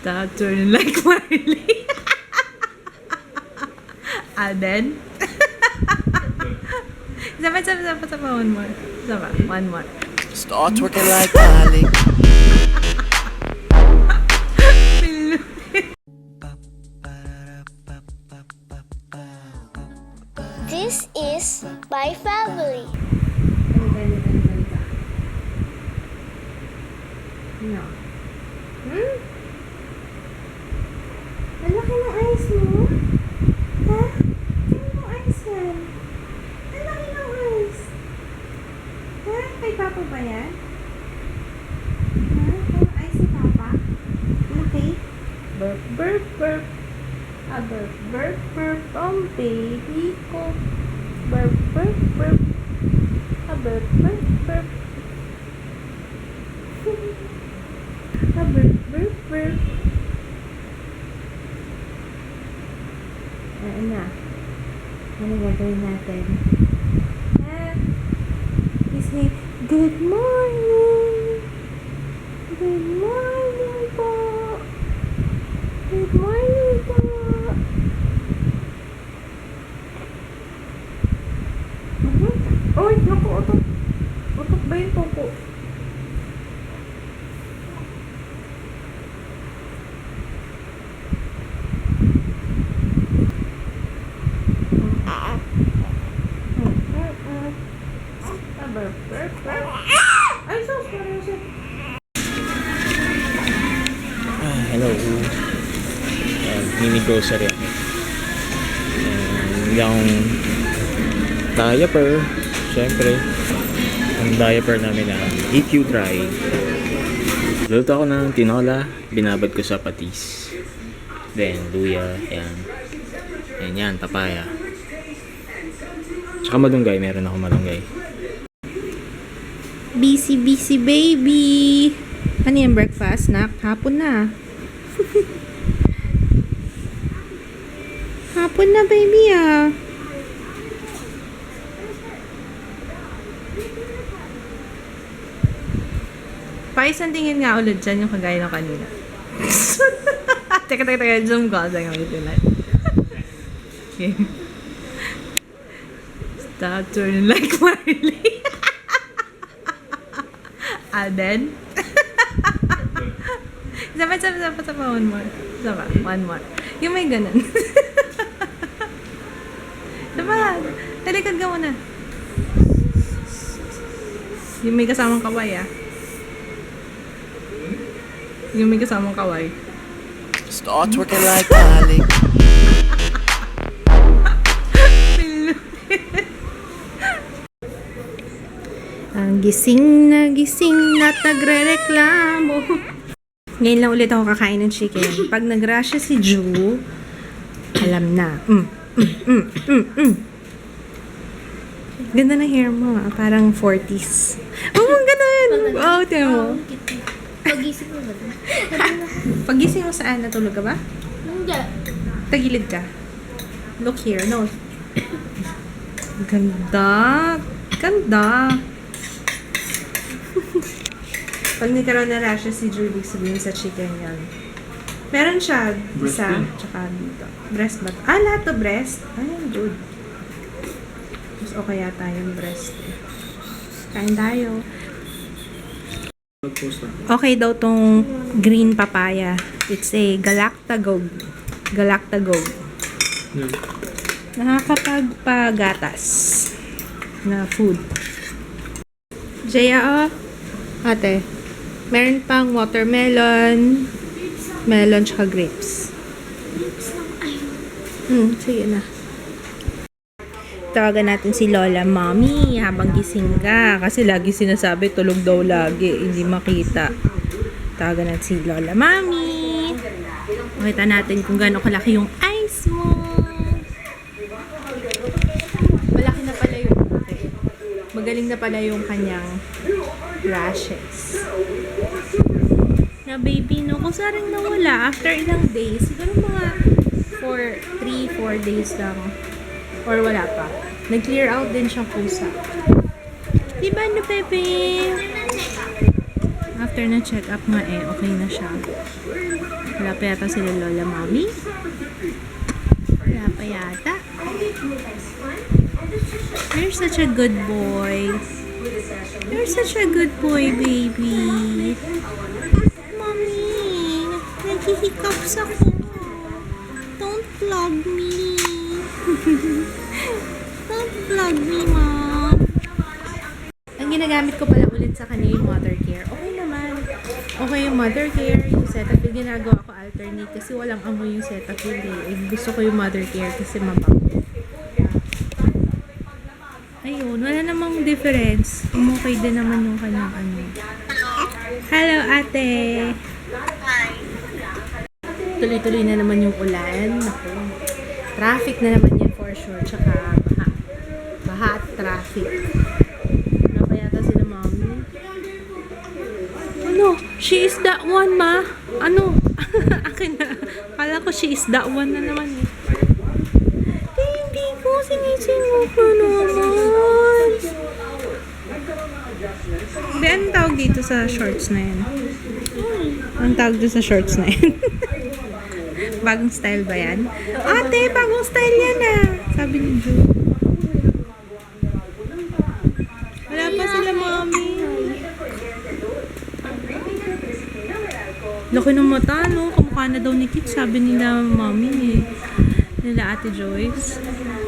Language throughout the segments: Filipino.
Stop turning like Marley. Alden. Sama, one more. Sama, one more. Start twerking like Miley. This is my family. No. Ang laki ng eyes mo? Ha? Ano mo eyes yan? Ang laki ng eyes. Ha? Kay Papa ba yan? Ha? Ang eyes ni Papa? Laki? Burp, burp, burp. Burp, burp, burp. Ang baby ko. Burp, burp, burp. Burp, burp, burp. Burp, burp, burp. Ano na? Ano gagawin natin? You say, good morning! Good morning po! Good morning po! Oy, naku, utok! Utok ba yung popo? Ay, sus, parang siya. Hello. Mini grocery ako. Yung diaper. Siyempre. Ang diaper namin na EQ Dry. Luto ako ng tinola. Binabad ko sa patis. Then, luya. Yan. Yan, papaya. Tsaka malunggay. Meron ako malunggay. Busy, busy baby. Ano yung breakfast, snack? Hapon na. Hapon na, baby, ah. Paisang tingin nga ulit dyan yung kagaya ng kanina. Teka, zoom ko. Sige, ulitin natin. Okay. Stop turning like Marley. Alden. Sama, one more. Sama, one more. Yung may ganun. Sama, talikod ka muna. Yung may kasamang kaway, ah. Yung may kasamang kaway. Start twerking like Miley. Ang gising na nagre-reklamo. Ngayon lang ulit ako kakain ng chicken. Pag nag-rush si Ju, alam na. Ganda ng hair mo, ah. Parang 40s. Oh, ang ganda yun. Oh, tiyan mo. Pagising mo ba? Pagising mo saan? Natulog ka ba? Hindi. Tagilid ka. Look here. No. Ganda. Ganda. Pag nagkaroon na rashes si Drew, ibig sabihin sa chicken yan. Meron siya, isa, tsaka dito. Breast ba? Ah, lahat to breast? Ay, good. Mas okay yata yung breast. Kain tayo. Okay daw tong green papaya. It's a galactagogue. Galactagogue. Nakakapagpagatas na food. Jaya, ate. Meron pang watermelon, melon, tsaka grapes. Sige na. Tawagan natin si Lola, Mommy, habang gising ka. Kasi lagi sinasabi, tulog daw lagi. Hindi makita. Tawagan natin si Lola, Mommy. Makita natin kung gaano kalaki yung eyes mo. Malaki na pala yung magaling na pala yung kanyang rashes. Na baby, no? Kung saan rin nawala after ilang days, siguro mga 3-4 days lang. Or wala pa. Nag-clear out din siyang pusa. Diba, no, Pepe? After after na check-up nga okay na siya. Wala pa yata sila Lola Mommy. Wala pa yata. You're such a good boy. You're such a good boy, baby. Mommy, naghihiccups ako. Don't flog me. Don't flog me, Mom. Ang ginagamit ko pala ulit sa kanya yung mother care. Okay naman. Okay yung mother care, yung Cetaphil. Ginagawa ko alternate kasi walang amoy yung Cetaphil eh. Gusto ko yung mother care kasi mabango. Ayun, wala namang difference. Okay din naman yung kanyang ano. Hello, ate. Tuloy-tuloy na naman yung ulan. Naku. Traffic na naman yan for sure. Tsaka baha. Baha at traffic. Wala pa yata sila mommy. Ano? She is that one, ma? Ano? Akin na. Kala ko she is that one na naman eh. Baby ko, sinisingok ko naman. Be, anong tawag dito sa shorts na yan? Anong tawag dito sa shorts na yan? Bagong style ba yan? Ate, bagong style yan ah! Sabi ni Ju. Wala pa sila, mommy. Laki ng mata, no? Kamukha na daw ni Kit, sabi nila mommy eh. Nila Ate Joyce.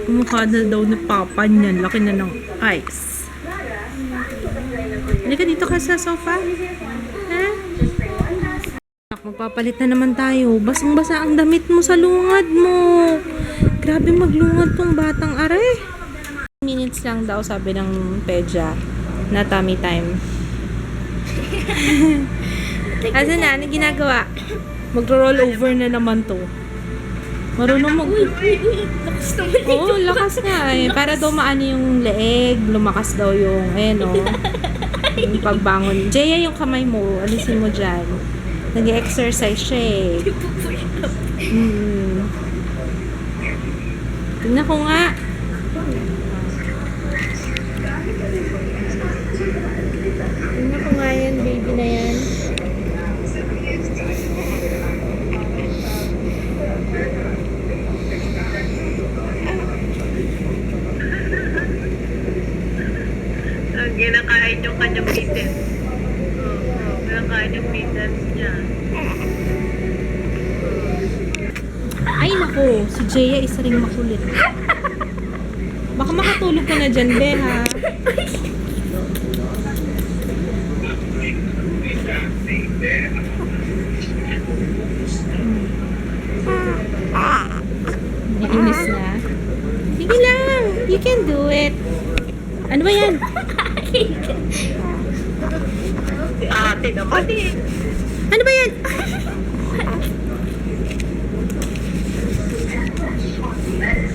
Kamukha na daw ni Papa niyan. Laki na ng eyes. Halika dito ka sa sofa. Ha? Magpapalit na naman tayo. Basang-basa ang damit mo sa lungad mo. Grabe maglungad tong batang are. Minutes lang daw sabi ng pedya na tummy time. Asa na? Ano ginagawa? Magro-roll over na naman to. Marunong Lakas naman. Oo, lakas nga eh. Para daw maano yung leeg, lumakas daw yung, yung pagbangon. Jaya, yung kamay mo, alisin mo dyan. Nag-exercise siya eh. Tingnan ko nga. Tingnan ko nga yan, baby na yan. Kinakain yung kanyang pittance. Kinakain yung pittance niya. Ay nako, si Jaya isa ring makulit. Baka makatulog ka na dyan, be ha. Naiinis na. Sige lang, you can do it. Ano ba yan? Si ate naman eh. Ano ba yan?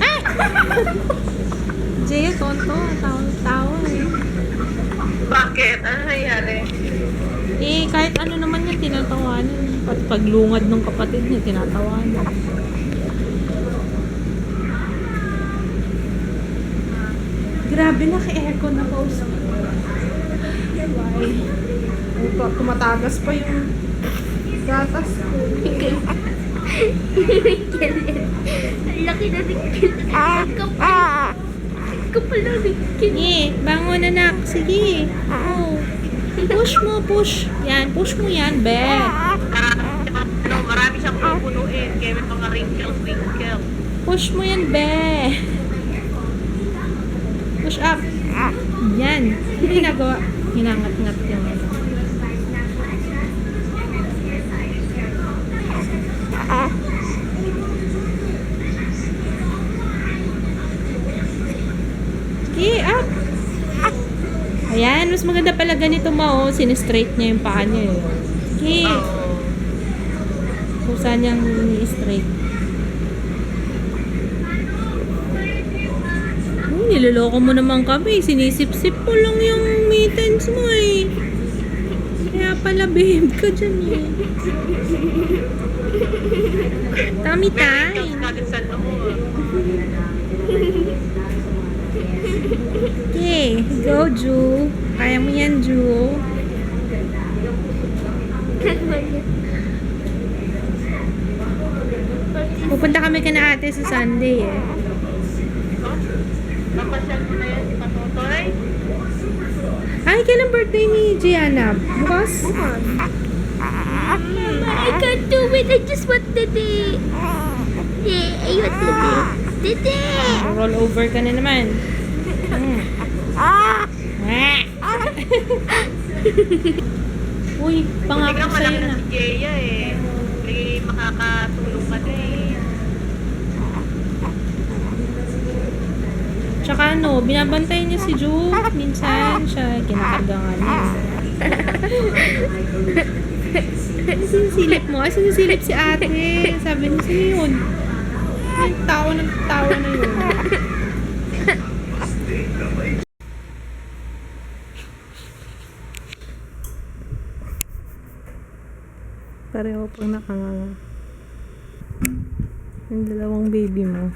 Ay! Jaya, tonto. Tawa eh. Bakit? Ano nangyari? Eh, kahit ano naman yan, tinatawanan. Pati paglungad ng kapatid niya, tinatawanan. Grabe, naka-aircon na po. Why? Tumatagas pa yung gatas ko. Ang laki na rin kilit. Kapal na rin kilit. Sige, bangon anak. Sige. Oh. Push mo, push. Yan, push mo yan, be. Marami siyang pupunuin. Kaya may mga wrinkles. Push mo yan, be. Push up. Yan. Hindi ginagawa. Hinangat-ngat yung ano. Okay, up. Ayan, mas maganda pala ganito mo. Sinistraight niya yung paa niya eh. Okay. Kusa niyang ni-straight. Niloloko mo naman kami. Sinisip-sip mo lang yung mittens mo eh. Kaya pala babe ka dyan eh. Tummy time. Kagad sa loob. Okay, go Ju. Kaya mo yan, Ju. Pupunta kami kana ate sa Sunday eh. Papasyal mo na yan si Patotoy. Ay, kailan birthday ni Gianna? Bukas? I can't do it. I just want Dede. I want Dede. Dede. Roll over ka na naman. Uy, pangako Tingnan sa'yo malaki na. na si Jeya eh. Hindi makakatulong ka na eh. Tsaka ano, binabantay niya si Ju. Minsan siya, kinakargangan niya. Ano sinisilip mo? Ay, sinisilip si ate. Sabi niya, sino yun? Ay, tawa na yun. Pareho pang nakanganga. Yung dalawang baby mo.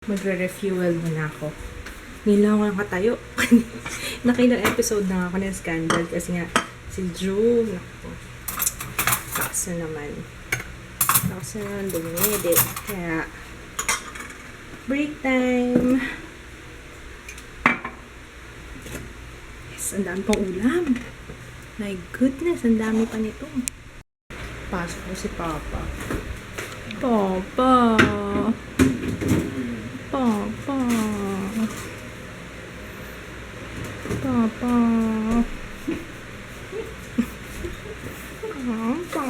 Magre-refuel muna ako. Ngayon lang ako nakatayo. Nakilang episode na ako ng Scandal kasi nga si Drew, naku. Lakas na naman. Lakas na naman dumidit. Kaya, break time. Yes, ang dami pang ulam. My goodness, ang dami pa nito. Pasok ko si Papa. Papa. Papa. Papa. Papa.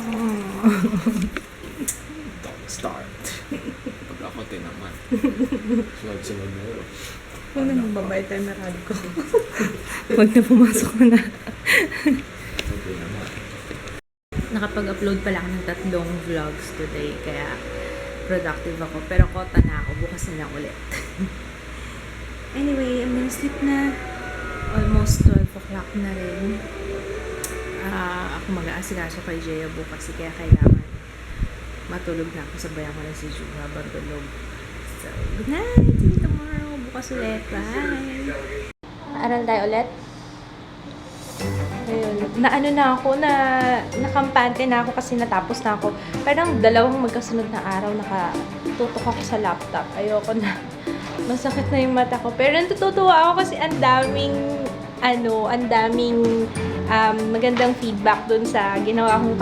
Don't start. Pag ako tinaman. Sunod-sunod mo. Huwag na magbabay tayo marami ko. Huwag na pumasok ko na. Nakapag-upload pala ako ng 3 vlogs today, kaya productive ako. Pero kota na ako, bukas na lang ulit. Anyway, I'm gonna sleep na. Almost 12 o'clock na rin. Ako mag-aasikaso kay Jeya bukas, kaya kailangan matulog na ako. Sabayan ko na si Ju habang tulog. So, good night! See you tomorrow. Bukas ulit. Bye! Aral tayo ulit? Ayun. Naano na ako, nakampante na ako kasi natapos na ako. Parang 2 magkasunod na araw nakatutok ako sa laptop. Ayoko na. Masakit na yung mata ko. Pero natutuwa ako kasi ang daming magandang feedback dun sa ginawa kong